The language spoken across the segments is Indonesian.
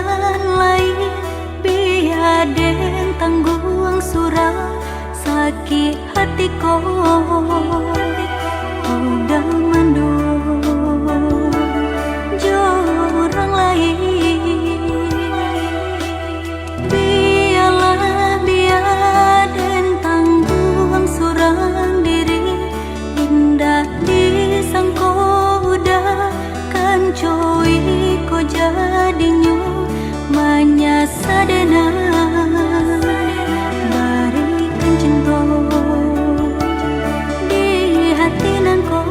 jalan lain, biar den tanggung surah sakit hati ko udah mandul jauh orang lain. Biarlah biar den tanggung surah diri, indah disangko udah kan coy ko jadinya manyasa dena barikan cinta di hati nanko.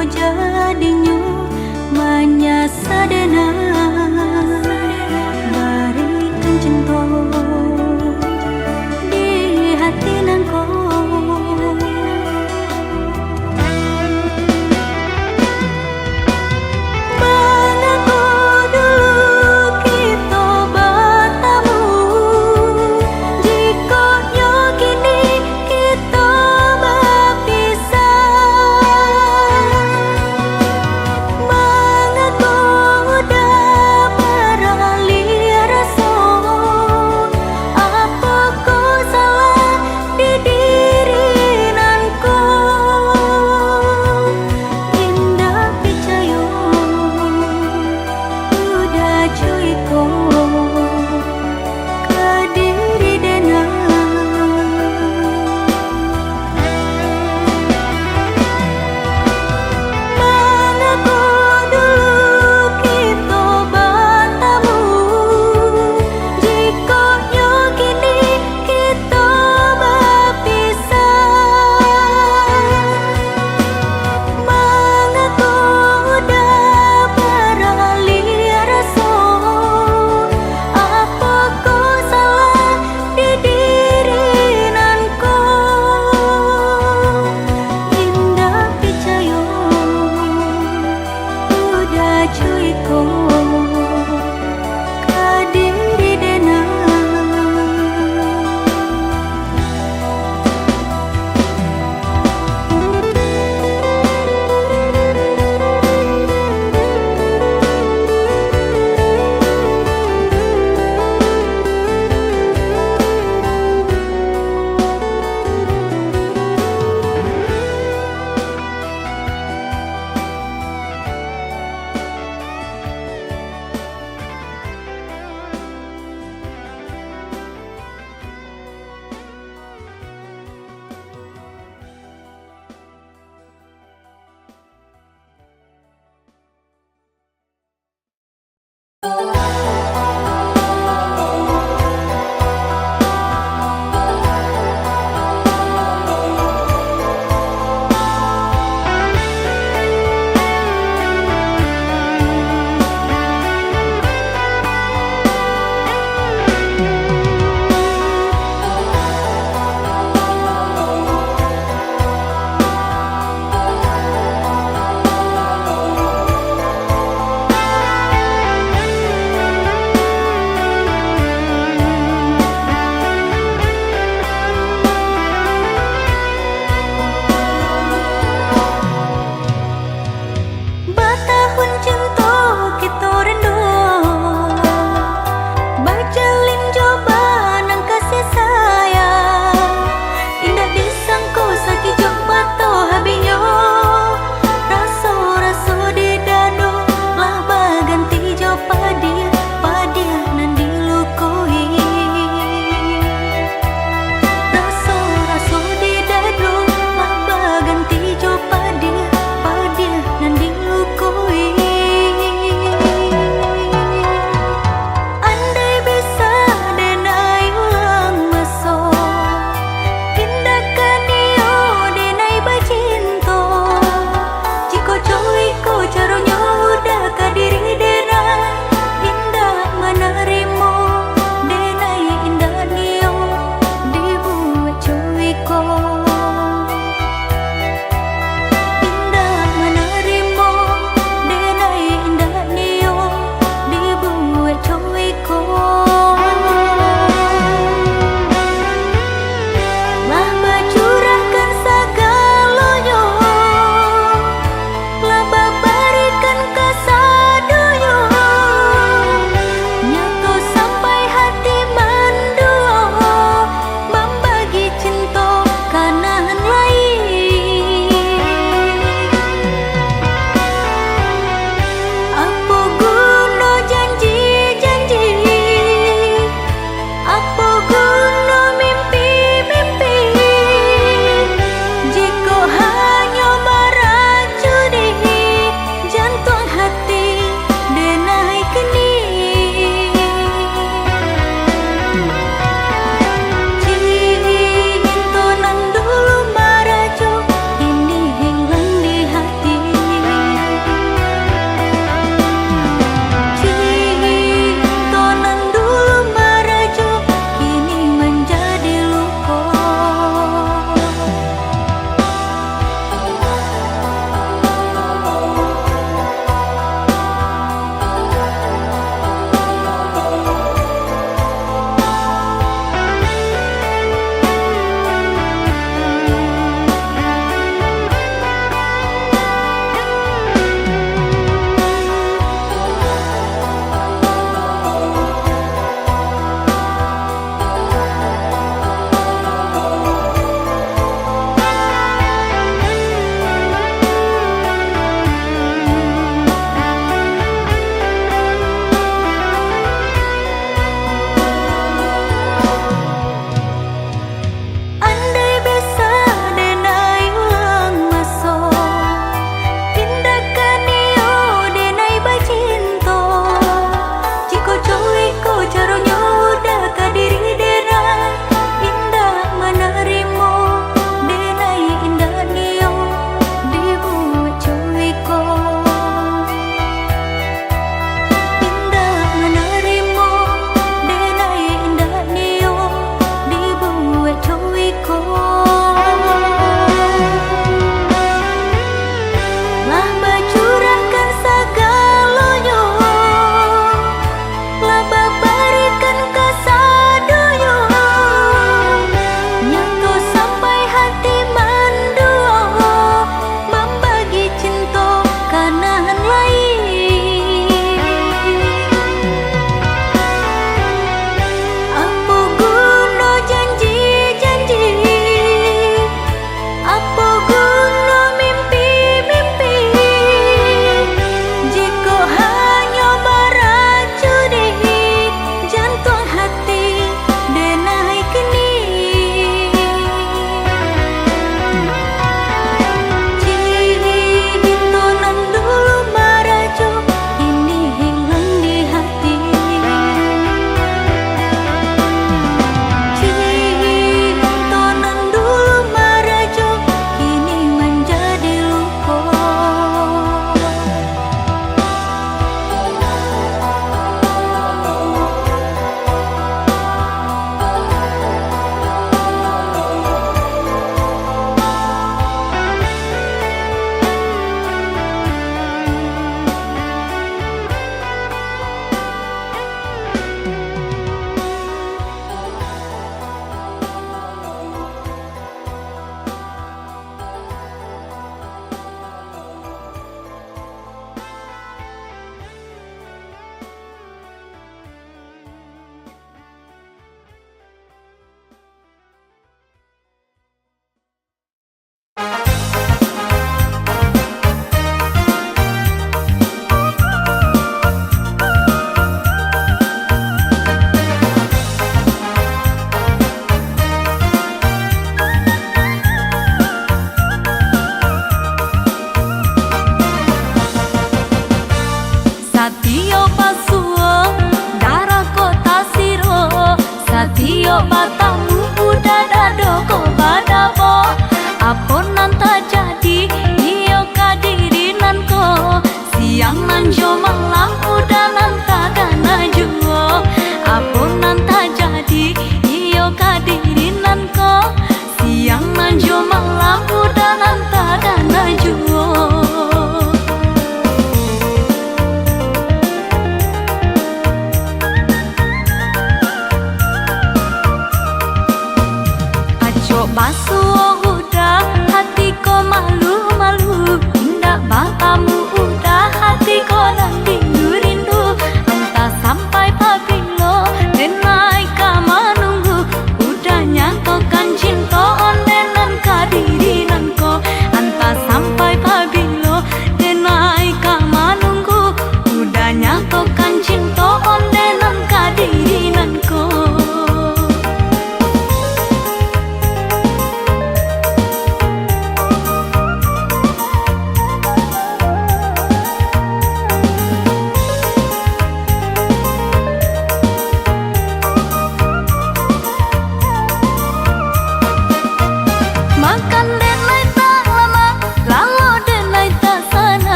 Jadinya manyasa dena barikan cinta di hati nanko. Udah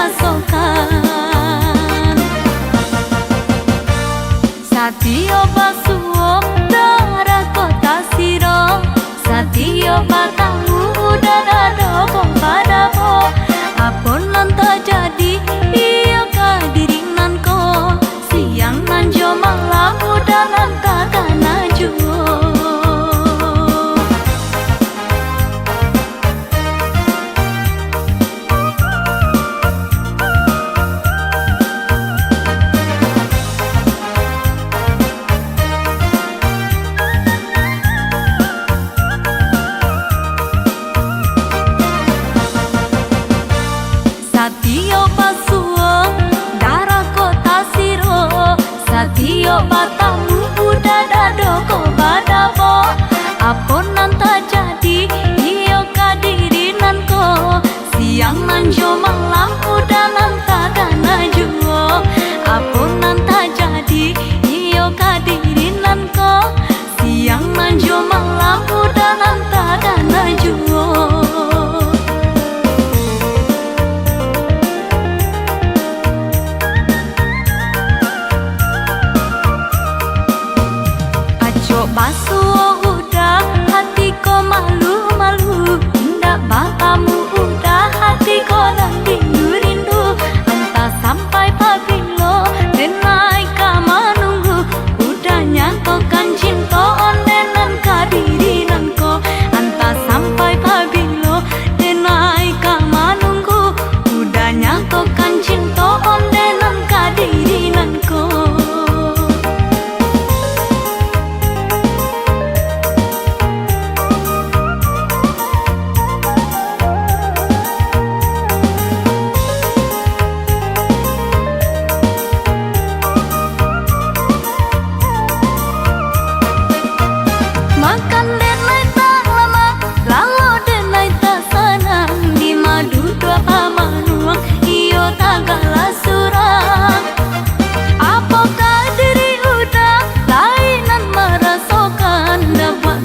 rasokan. Satio basuo darah kota siro, satio batamu udara padabo. Apun nan terjadi iya kadiringan ko, siang nan jo malam udanan kakak najuo. Satio basuo darah kota siro, satio batamu udara doko badabo. Apun nan terjadi iyo kadirinan ko, siang nan jo malam udanan kakak najuo. Apun nan terjadi iyo kadirinan ko, siang nan jo malam udanan kakak najuo. Basuh udah hatiku malu-malu, indah batamu udah hatiku rindu-rindu. Entah sampai pabilo denai kama nunggu, udah nyatokan cinta ondenan kadirinanku. Entah sampai pabilo denai kama nunggu, udah nyatokan cinta ondenan kadirinanku. Makan denai tak lama, lalu denai tak senang. Di madu dua pamanuang, iyo tagala surang. Apakah diri udah lainan merasakan, dapat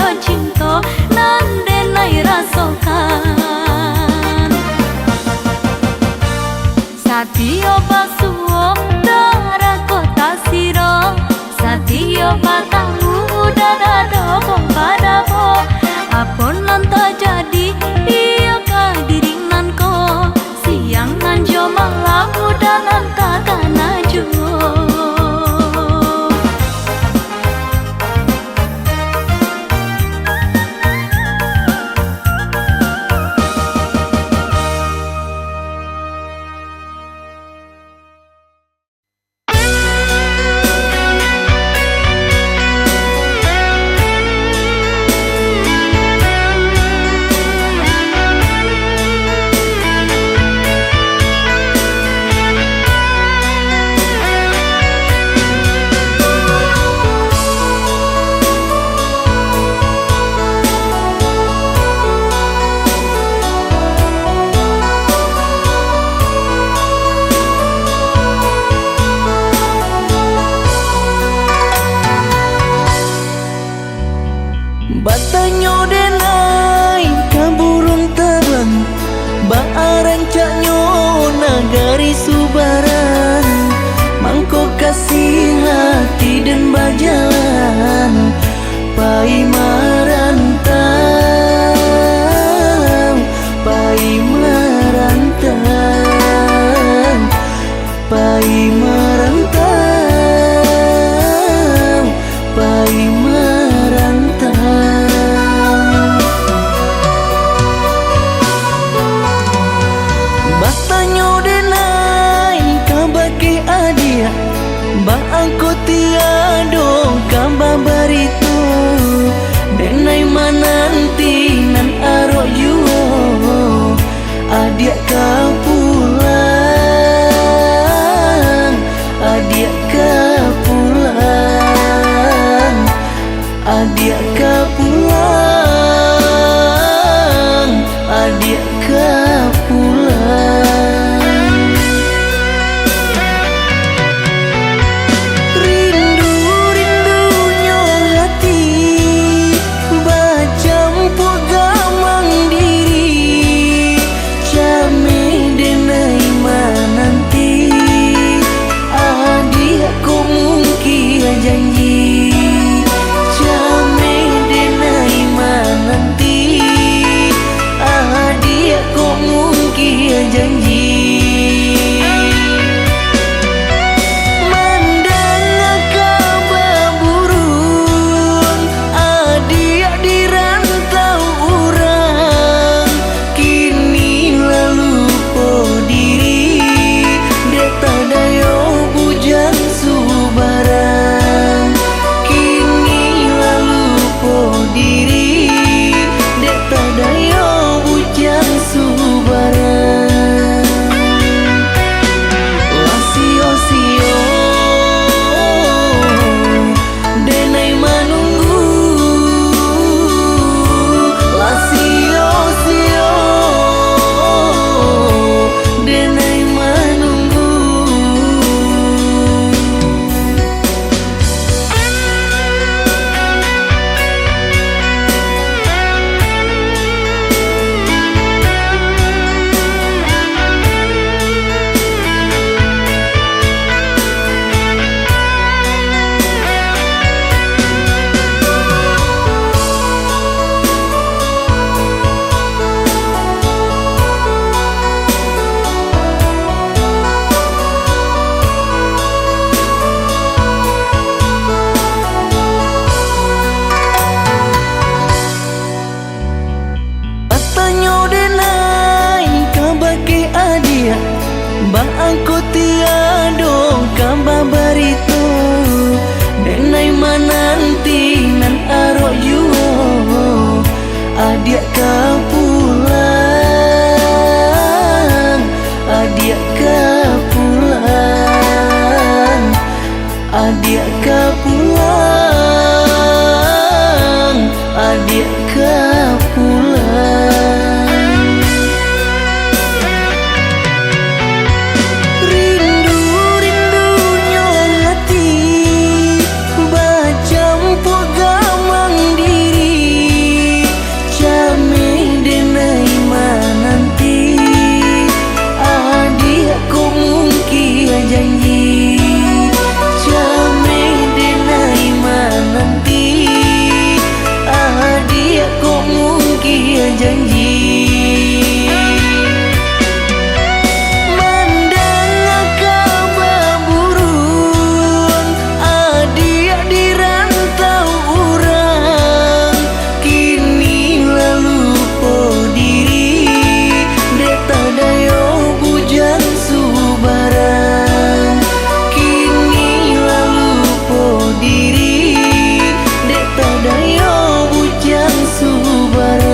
do cinta nan denai rasakan. Satio basuo darah kota siro, satio batamu udara doko padabo. Apun nan terjadi iya kadiringan ko, siang nan jo malam udanan kakak najuo. Batanyo denai kaburung terbang, baarancaknyo nagari subaran. Mangko kasih hati dan berjalan, pai merantau, pai merantau, pai merantau, pai merantau. Batanyo denai kabake adia, ba angko tiado kamba barito. Denai mananti nan aro yuo, adia ka pulang, adia ka pulang, adia ka pulang, adia ka pulang. Rindu-rindunya hati bercampur gamang diri, came Ba aku tiado kamba barito denai mananti nan aro juo adia ka pulang adia ka pulang adia ka pulang adia ka pulang. Janji mandang kababurun adia di rantau urang kini lalu po diri deta dayo bujang subarang kini lalu po diri deta dayo bujang subarang.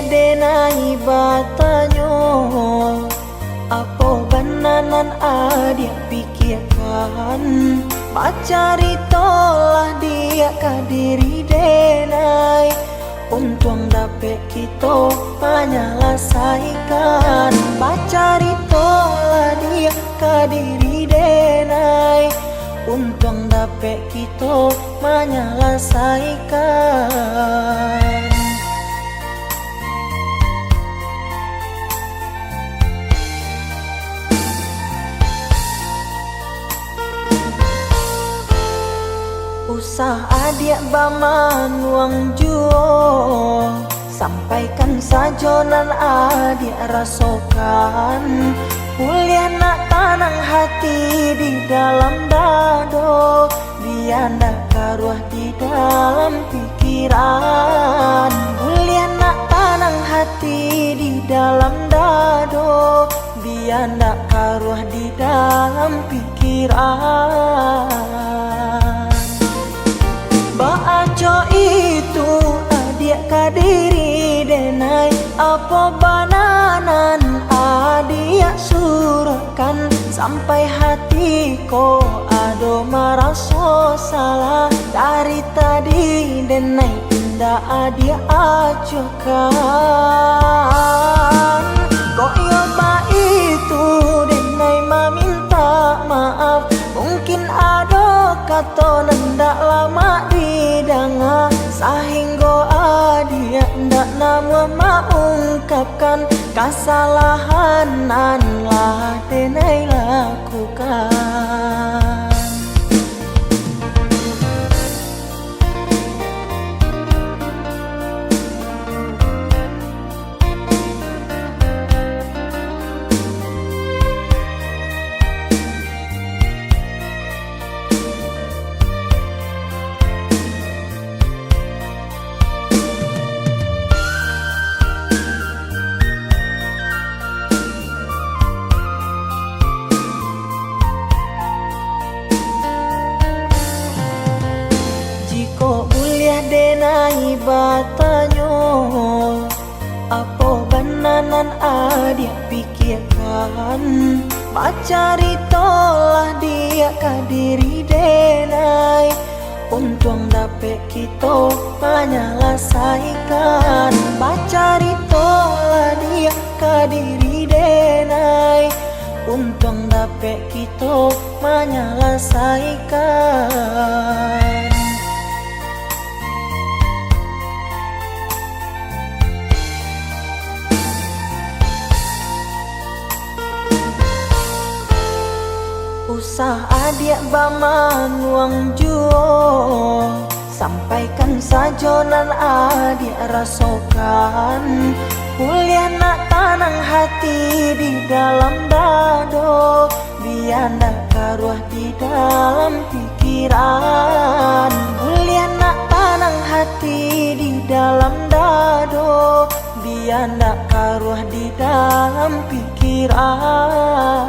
Denai batanyo apo bananan adia pikirkan pacari tolah dia kadiri denai untung dapet kita menyelesaikan pacari tolah dia kadiri denai untung dapet kita menyelesaikan. Usah adik baman uang juo sampaikan saja nan adik rasakan kuliah nak tanang hati di dalam dado biar ndak karuah di dalam pikiran kuliah nak tanang hati di dalam dado biar ndak karuah di dalam pikiran. Baaco itu adik kadiri denai apa bananan adik surahkan sampai hatiku ado merasa salah dari tadi denai indah adik acukan kok yoba itu denai meminta maaf mungkin ado kata nendak lama didanga sehingga adia ndak nama mengungkapkan kesalahan nan lah denai lakukan. batanyo. Apa bananan adia pikirkan, macari tolah dia kadiri denai. Untung dapet kita menyelesaikan, macari tolah dia kadiri denai. Untung dapet kita menyelesaikan. Usah adik baman uang juo, sampaikan saja nan adik rasakan. Kuliah nak tanang hati di dalam dado, biar nak karuah di dalam pikiran. Kuliah nak tanang hati di dalam dado, biar nak karuah di dalam pikiran.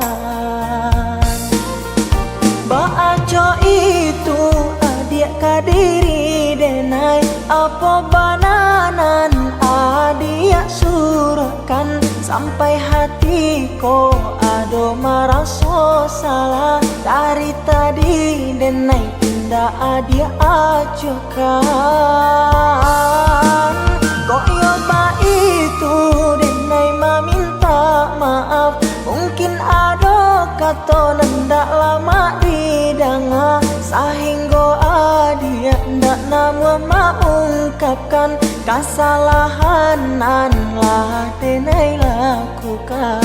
Baaco itu adik kadiri denai, apa bananan adik surahkan. Sampai hati ko ado maraso salah, dari tadi denai indah adik acukan. Kok yoba itu denai meminta maaf, mungkin ado kata nendak lama didanga, sehingga adia ndak nama mengungkapkan kesalahan nan lah denai lakukan.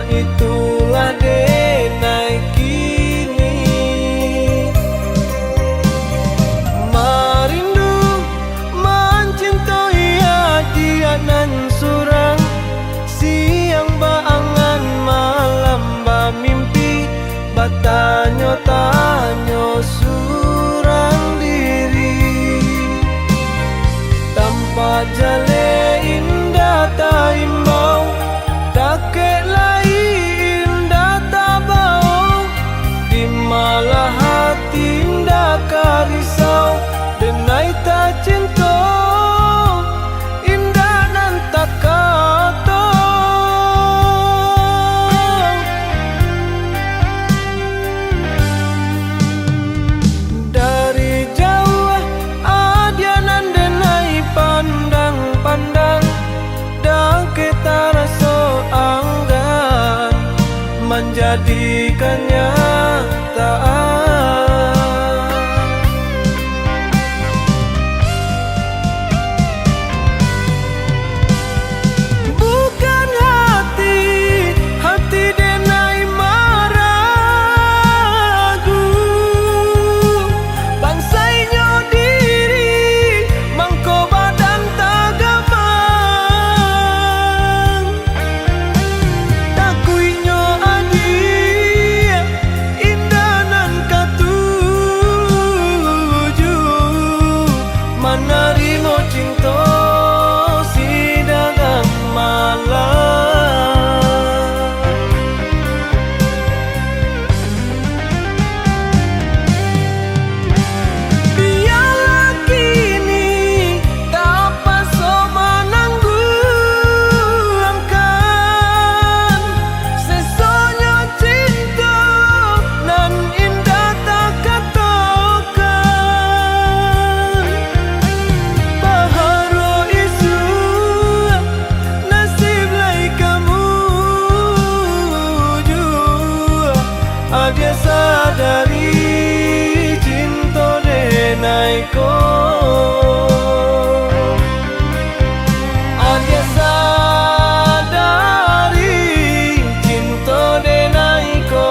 Itulah denai kini, merindu mencintai dia nan surang. Siang baangan malam mimpi, batanyo-tanyo surang diri. Tanpa jale indah taimbau, dakek malah hati ndak karisau, denai tak cinta indah nan tak kata. Dari jauh adia nan denai pandang-pandang, dan kita rasa anggan menjadikannya bukan hati denai maragu, bansainya diri mangko badan tagamang, takuinyo adi sadari cinta denai ko. Adia sadari cinta denai ko.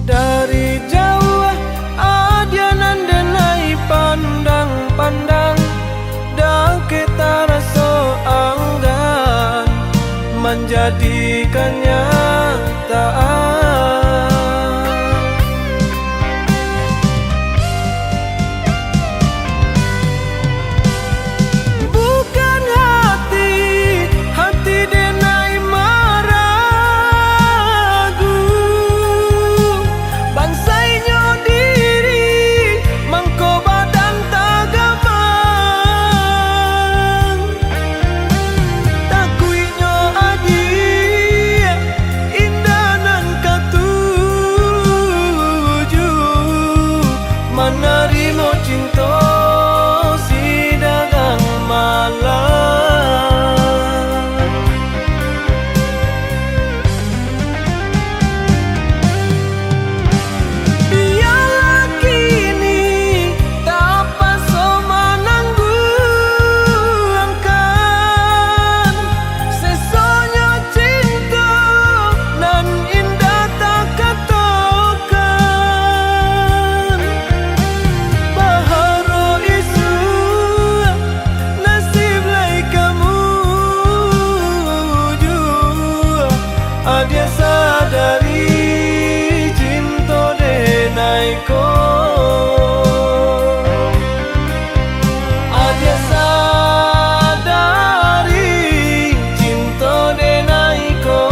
Dari jauh adia nan denai pandang-pandang, dan kita rasa anggan menjadikannya kenyataan. Bukan hati denai meragu, bansainya diri mangko badan tagamang, takuinyo adi indah nan katuju, menerima cinta si dagang malam. Biarlah kini dapat menangguhkan sesonyo cinta nan indah tak katakan. Baharo isu nasib lai kamu jua. Adia sadari cinta denai ko. Adia sadari cinta denai ko.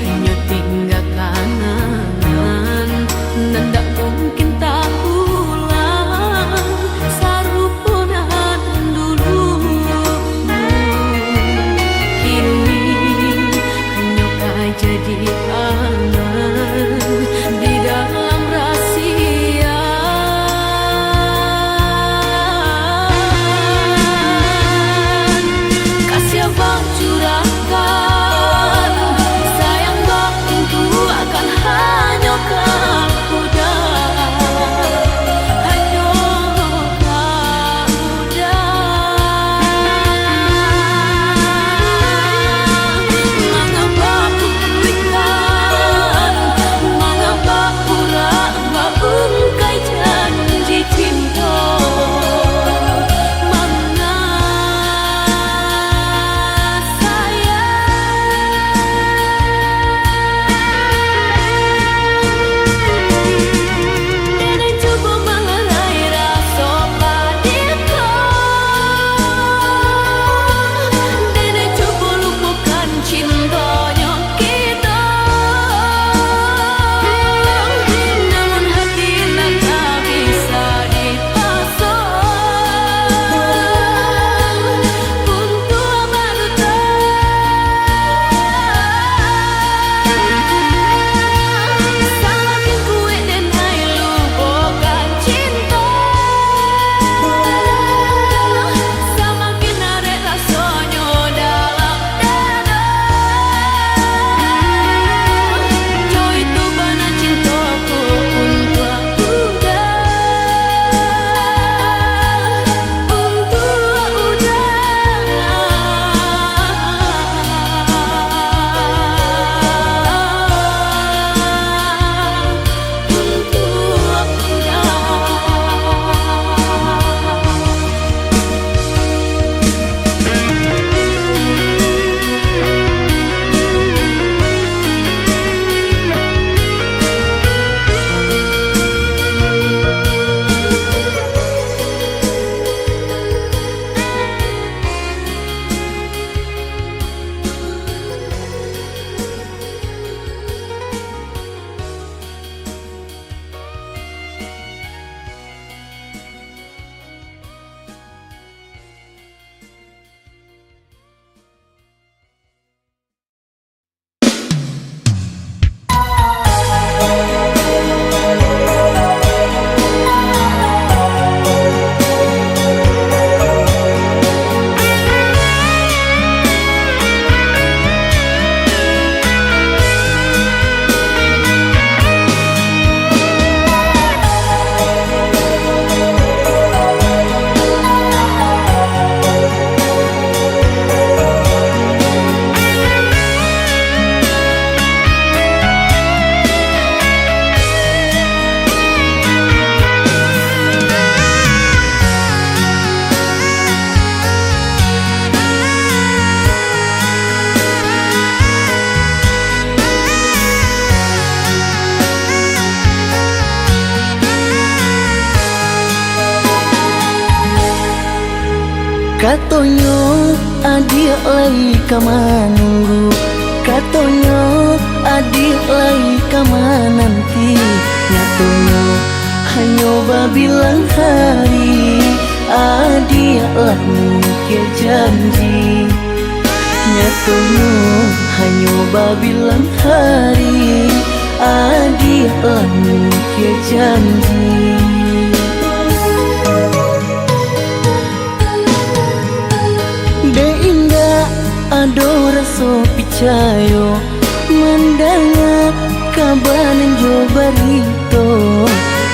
hanya tinggal kenangan, nendak mungkin tak ulang sarupunan dulu. Kini hanya kau jadi angan di dalam rahasia. Kasih abang curahkan, sayang bang itu akan hanya kau udah, hanya kau udah. Mengapa ku berikan, mengapa pura-pura ungkai janji cinta. Katonyo adik lai kamanunggu, katonyo adik lai kamananti. Nyatonyo hanya babilang hari, adik lah mungkin janji. Nyatonyo hanya babilang hari, adik lah mungkin janji. Ado rasa picayo mendengar kabanan jo barito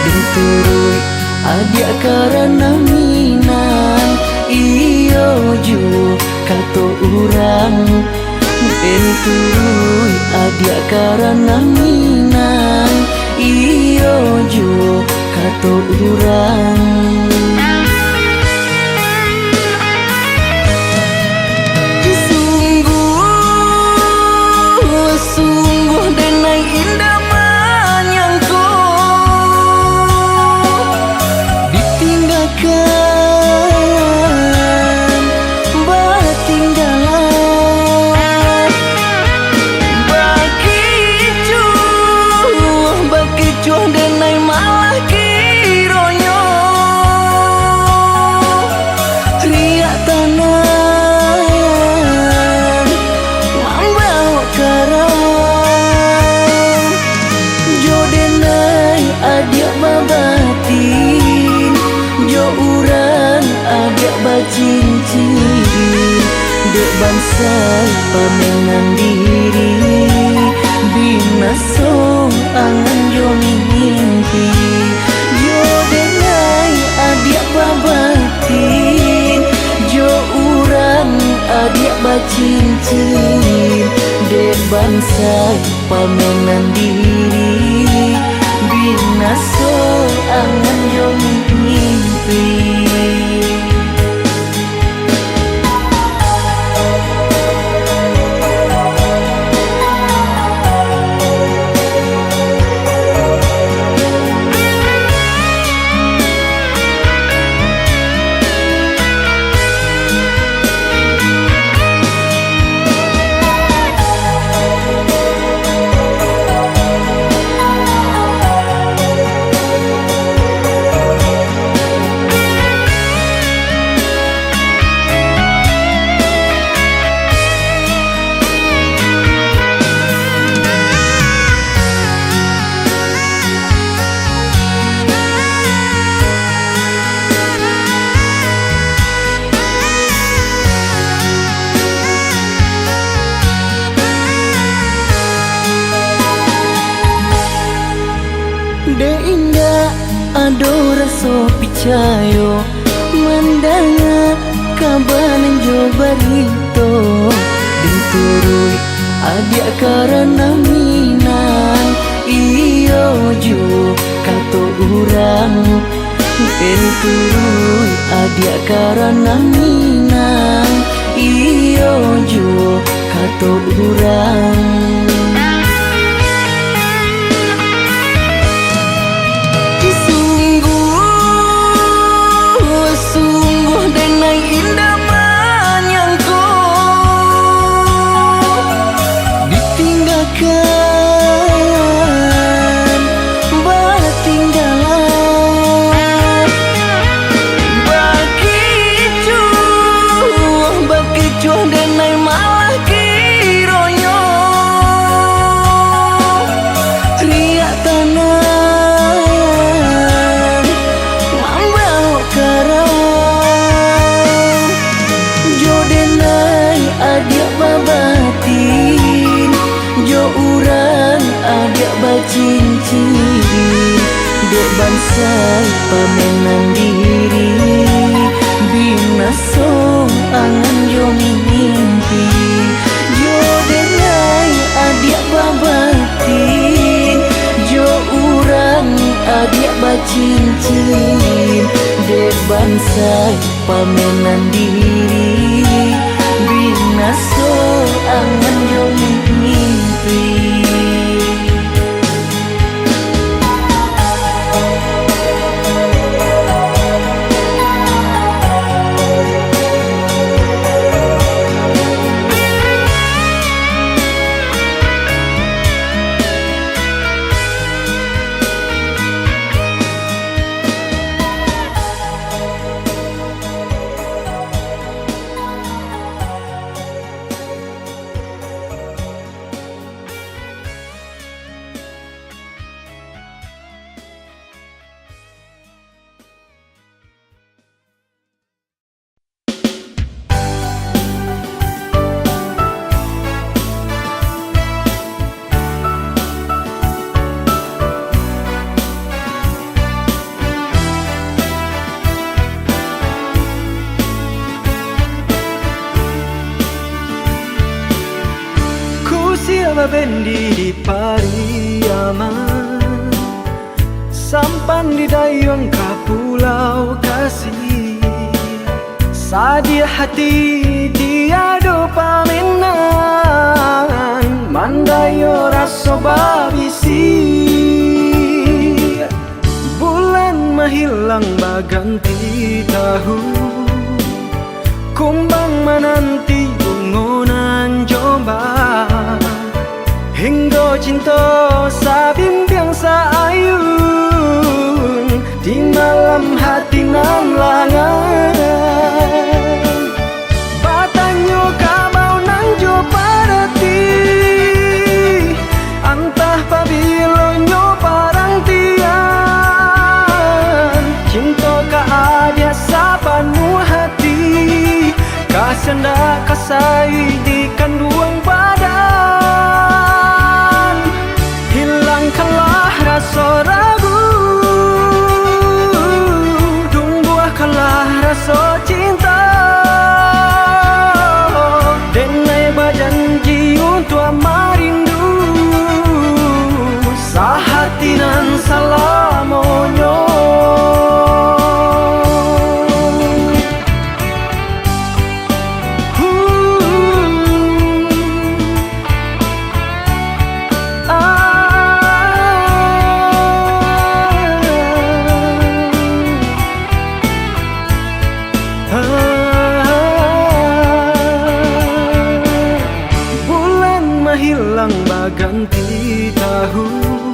dan turut adik karena minan iyo jo kato urang dan turut adik karena minan iyo jo kato urang. Sungguh denai indah menyangko ditinggalkan batinggalan. bansai pamenan diri binaso angan jo mimpi jo dengai adik babatin jo urang adik bacincin dek bansai pamenan diri binaso angan jo mimpi. De indah ado raso picayo mendengar kabanan jo barito den turui adia karena minan iyo jo kato urang den turui adia karena minan iyo jo kato urang. Cincin dek bansai pamenan diri binaso angan jo mimpi jo dengai adik babatin jo urang adik bacincin dek bansai pamenan diri binaso angan jo mimpi. Bendi di Pariaman sampan di dayung ke pulau kasih sadia hati tiado pamenan mandayo raso babisi bulan menghilang baganti tahu kumbang menanti bungonan jombang hingga cinta sabimpiang saayun di malam hati nan langan batanyo kabau nan jo parati antah pabilonyo parang tian cinta ka adia sapanu hati kasenda kas kasai di kandungan badan. Hilangkanlah rasa ragu, tumbuhkanlah rasa cinta. Denai berjanji untuk merindu sahatinan salamonyo. Bulan menghilang baganti tahun,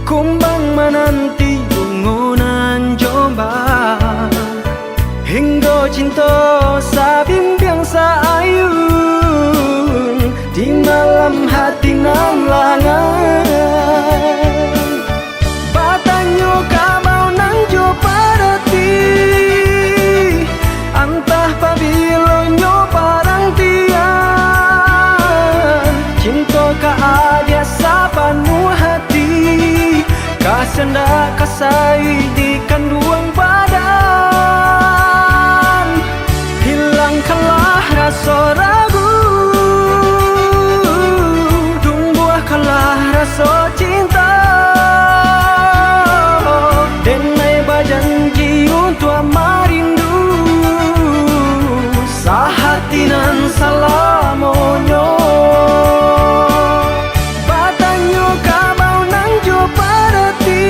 kumbang menanti gungunan jombang. Hingga cinta sabimbiang saayun di malam hati nan langan. Batanyo kamau nang jo parati, antah pabilonyo parang tian. Cinta ka adia sapanu hati, kasenda kasai di kandungan badan. Hilangkanlah rasa ragu, tumbuhkanlah rasa cinta. Denai berjanji untuk merindu sahatinan salamonyo. Batanyo kamau nang jo parati,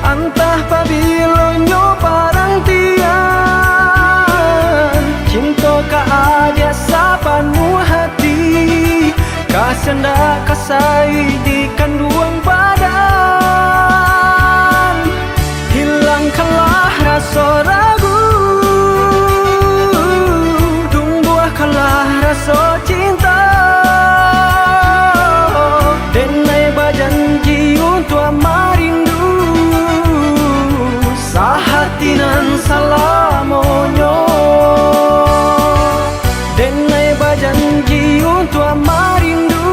antah pabilonyo parang tian. Cinta ka adia sapanu hati, kasenda kasai di kandungan badan. Hilangkanlah rasa ragu, tumbuhkanlah rasa cinta. Denai berjanji untuk merindu sahatinan salamonyo. Denai berjanji untuk merindu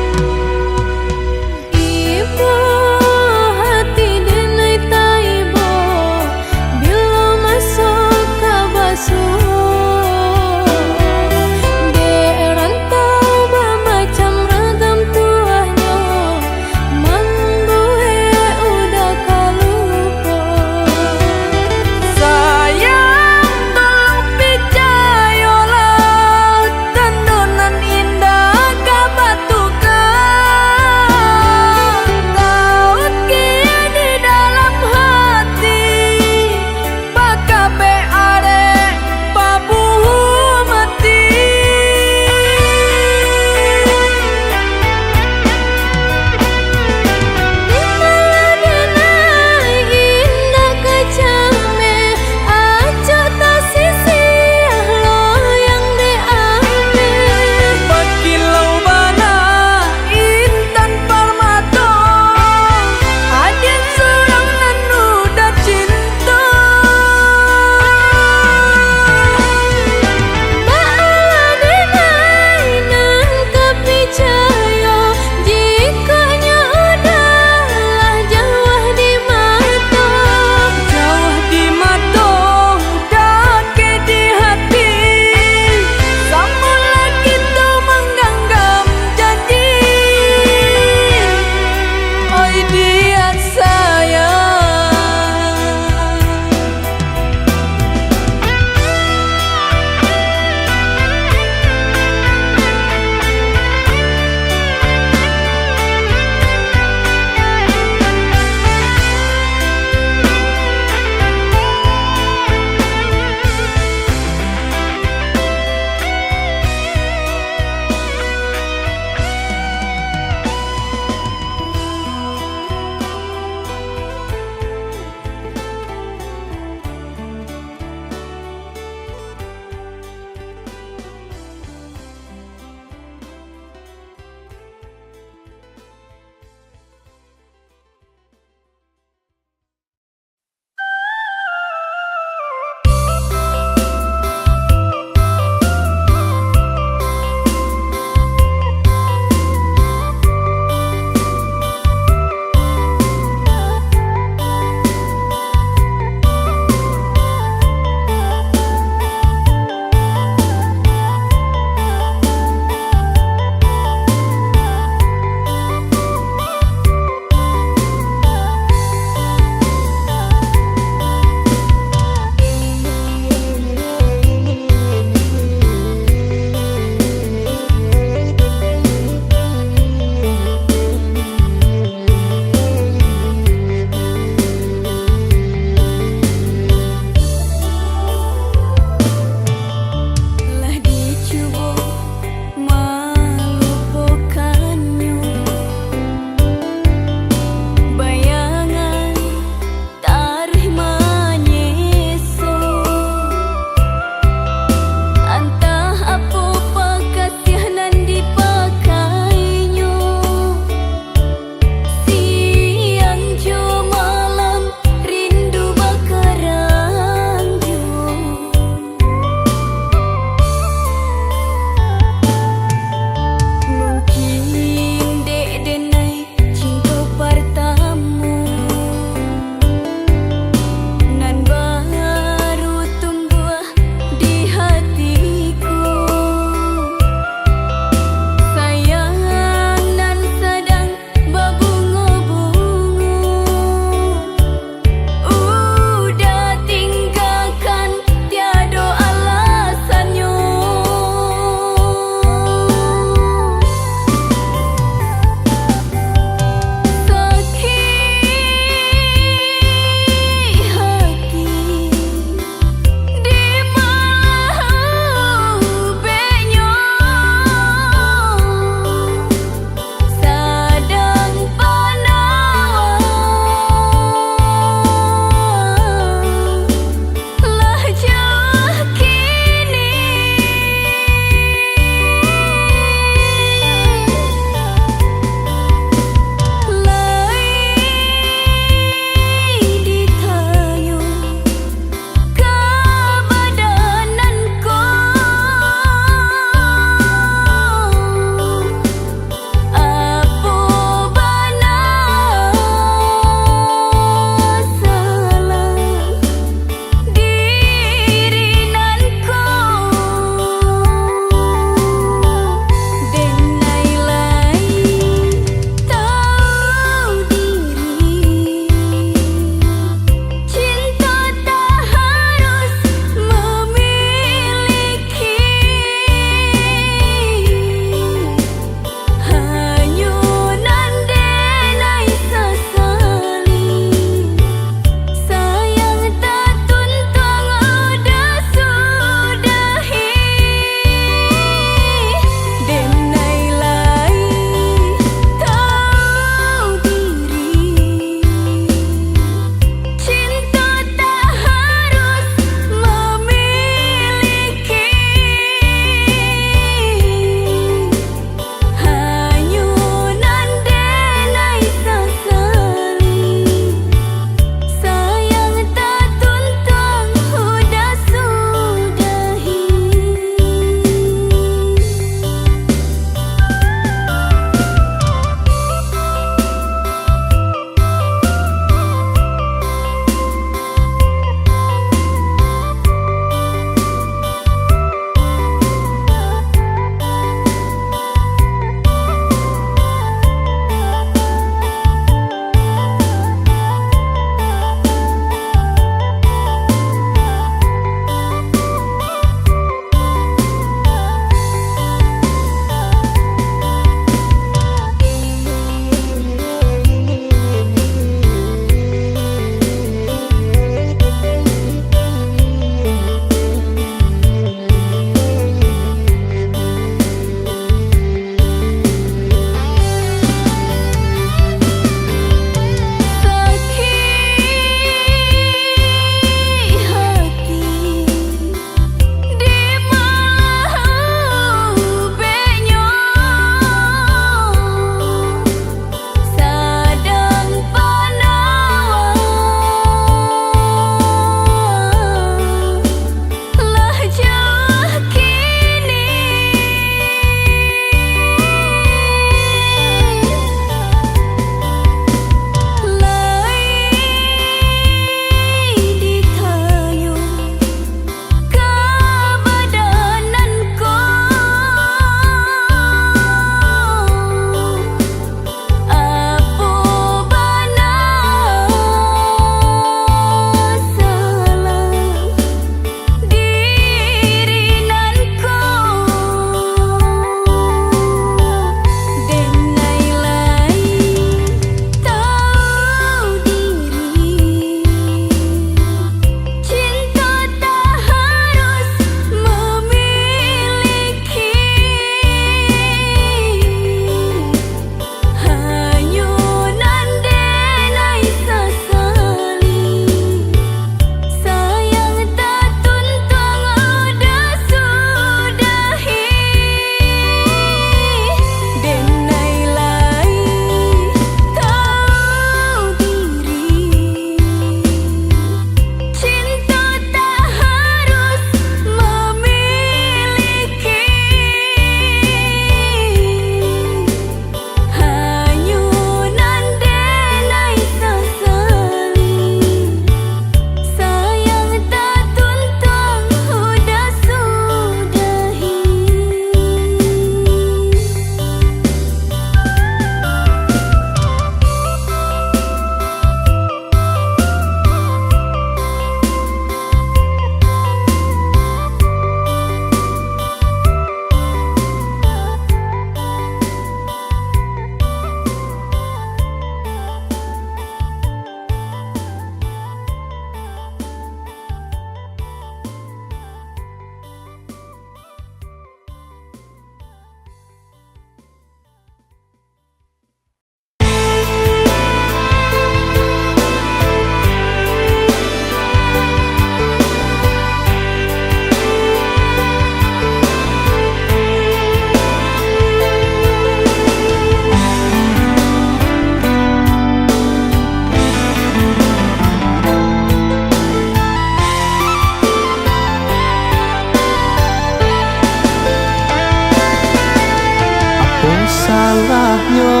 salahnya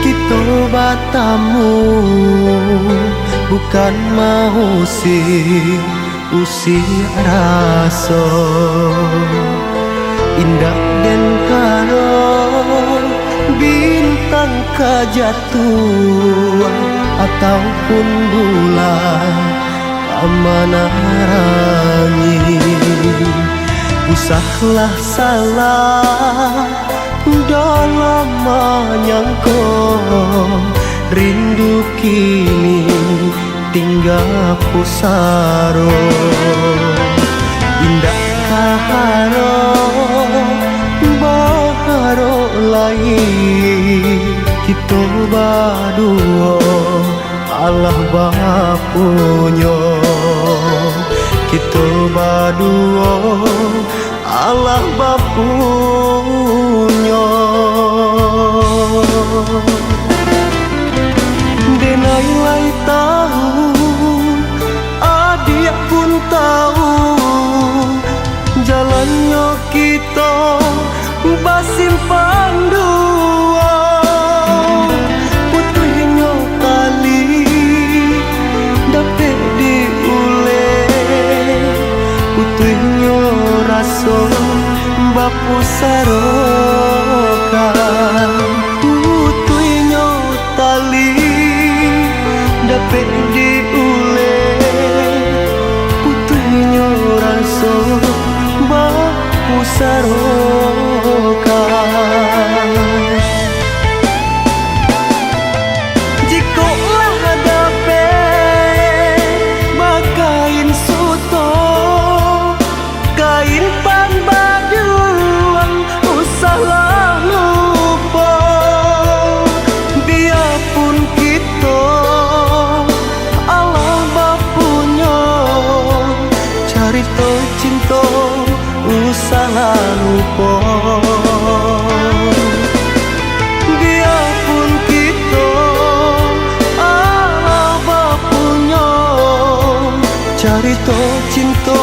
kita bertamu, bukan mau usir rasa. Indah dan karo bintang kejatuhan ataupun bulan menerangi. Usahlah salah dalam menyangka, rindu kini tinggal pusaro. Indah kaharo baharo lain kita berdua, Allah bapunya kita berdua, Allah bapunya. Denai tahu, adik pun tahu, jalannya kita bersimpan dua. Putihnya tali dapat diulek, putihnya rasa bapu sarokan. Putihnya tali dapat diulek, putihnya rasa bapu sarokan. Jikolah dapat bakain suto, kain pan baduang usahlah lupa. Biarpun kita Allah bapunya, carita cinta usahlah lupa. Biarpun kita Allah bapunya, carita cinta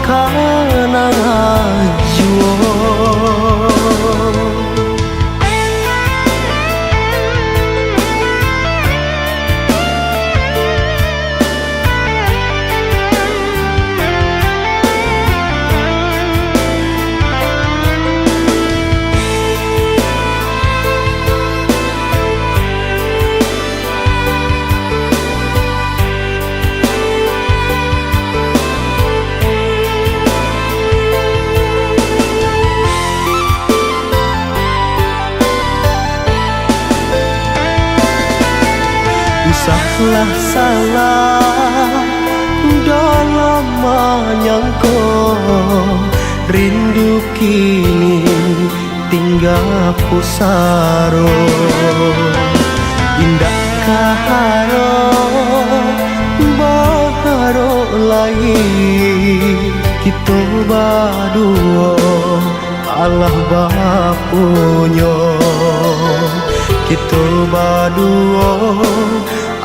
karena jua. Usahlah salah dalam menyangka, rindu kini tinggal pusaro. Indah kaharo baharo lain kita berdua, Allah bapunya kita berdua,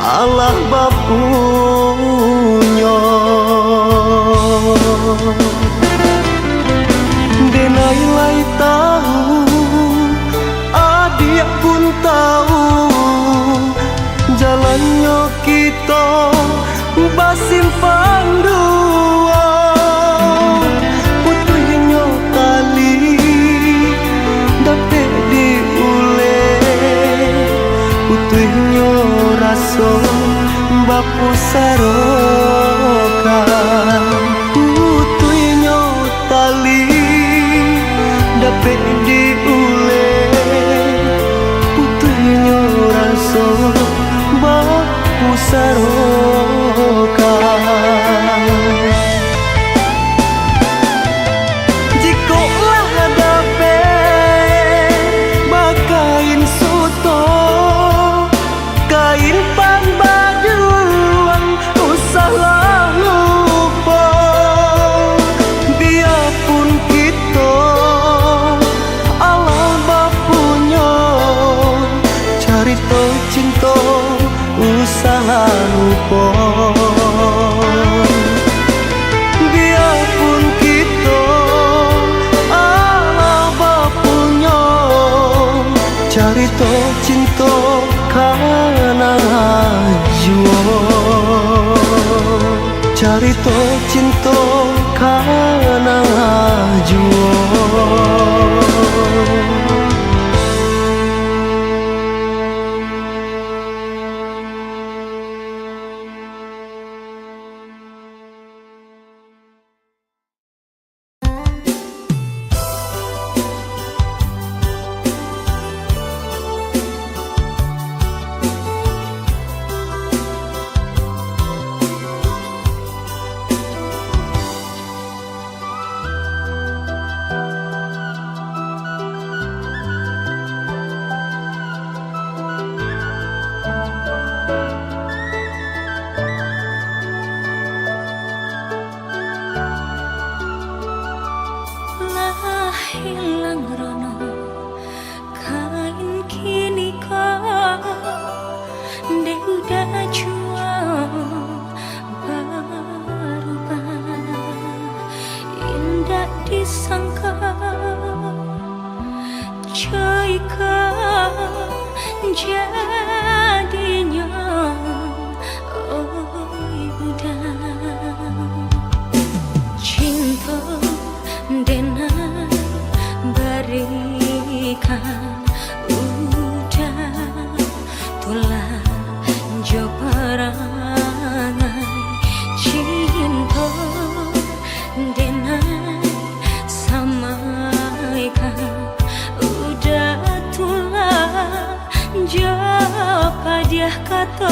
Allah bapunya. Denai tahu, adik pun tahu, jalannya kita bersimpan dua. Putihnya tali dapat diulek, putihnya rasa bapu sarokan. Putihnya tali dapat diulek, putihnya rasa bapu sarokan. Jikolah dapat bakain suto, kain pan baduang usah Carito cinta kana juo, carito cinta kana juo. Hilang rono kain kini kau dek udah jual berubah indah disangka coy kau jadinya udah cinta denai berikan udah tulah jo perangai cinta denai samaikan udah tulah jo kadiah kata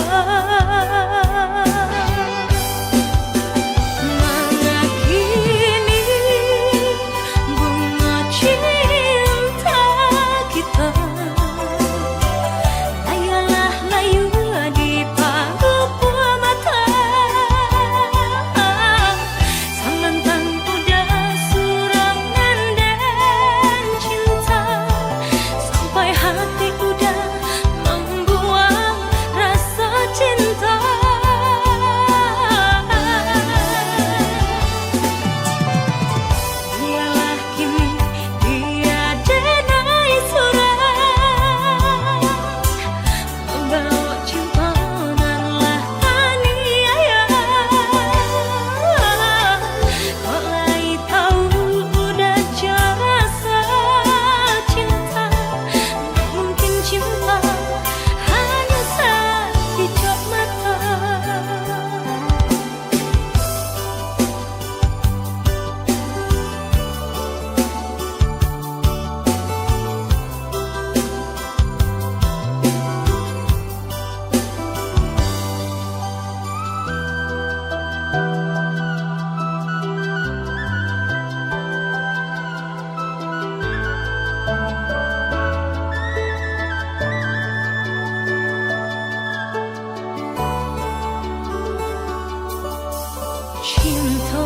cinta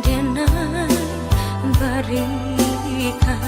denai berikan